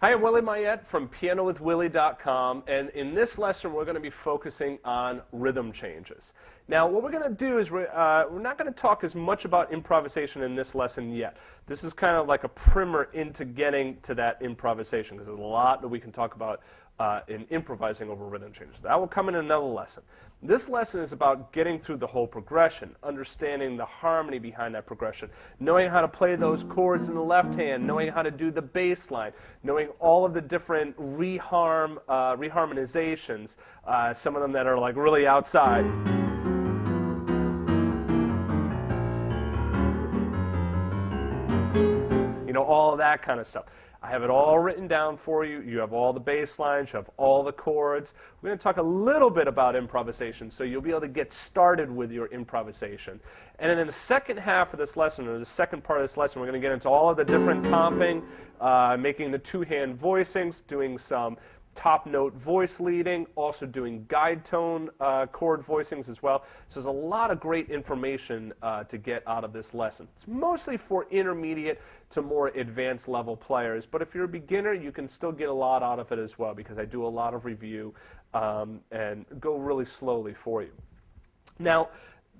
Hi, I'm Willie Mayette from pianowithwillie.com, and in this lesson we're going to be focusing on rhythm changes. Now what we're going to do is we're not going to talk as much about improvisation in this lesson yet. This is kind of like a primer into getting to that improvisation, because there's a lot that we can talk about in improvising over rhythm changes. That will come in another lesson. This lesson is about getting through the whole progression, understanding the harmony behind that progression, knowing how to play those chords in the left hand, knowing how to do the bass line, knowing all of the different reharmonizations, some of them that are like really outside. You know, all of that kind of stuff. I have it all written down for you. You have all the bass lines, you have all the chords. We're going to talk a little bit about improvisation, so you'll be able to get started with your improvisation. And then in the second half of this lesson, or the second part of this lesson, we're going to get into all of the different comping, making the two-hand voicings, doing some top note voice leading, also doing guide tone chord voicings as well. So there's a lot of great information to get out of this lesson. It's mostly for intermediate to more advanced level players, but if you're a beginner, you can still get a lot out of it as well, because I do a lot of review and go really slowly for you. Now,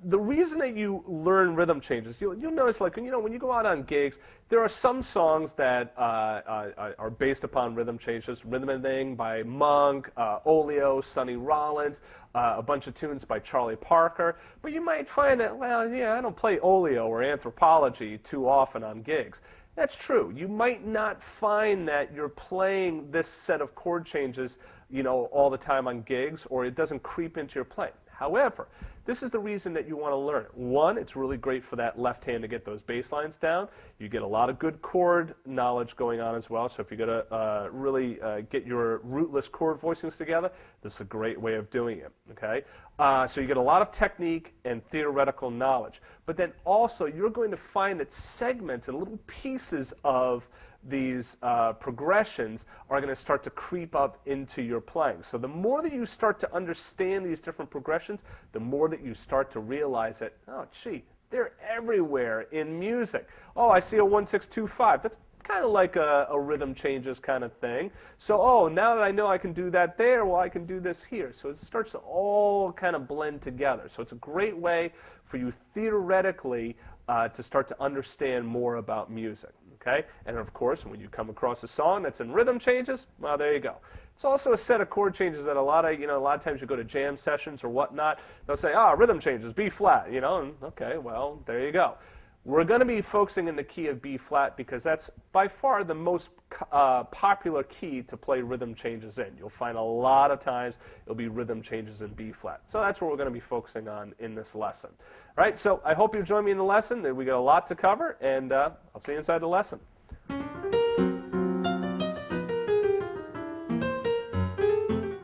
the reason that you learn rhythm changes, you'll notice, like, when you go out on gigs, there are some songs that are based upon rhythm changes. Rhythm and Thing by Monk, Oleo, Sonny Rollins, a bunch of tunes by Charlie Parker. But you might find that, well, yeah, I don't play Oleo or Anthropology too often on gigs. That's true. You might not find that you're playing this set of chord changes, all the time on gigs, or it doesn't creep into your playing. However, this is the reason that you want to learn it. One, it's really great for that left hand to get those bass lines down. You get a lot of good chord knowledge going on as well. So if you're going to really get your rootless chord voicings together, this is a great way of doing it. Okay? So you get a lot of technique and theoretical knowledge. But then also, you're going to find that segments and little pieces of these progressions are going to start to creep up into your playing. So the more that you start to understand these different progressions, the more that you start to realize that, oh, gee, they're everywhere in music. Oh, I see a 1-6-2-5. That's kind of like a rhythm changes kind of thing. So, oh, now that I know I can do that there, well, I can do this here. So it starts to all kind of blend together. So it's a great way for you theoretically to start to understand more about music. Okay? And of course, when you come across a song that's in rhythm changes, well, there you go. It's also a set of chord changes that a lot of times you go to jam sessions or whatnot, they'll say, rhythm changes, B flat, and okay, well, there you go. We're going to be focusing in the key of B flat because that's by far the most popular key to play rhythm changes in. You'll find a lot of times it'll be rhythm changes in B flat. So that's what we're going to be focusing on in this lesson. All right, so I hope you join me in the lesson. We got a lot to cover, and I'll see you inside the lesson.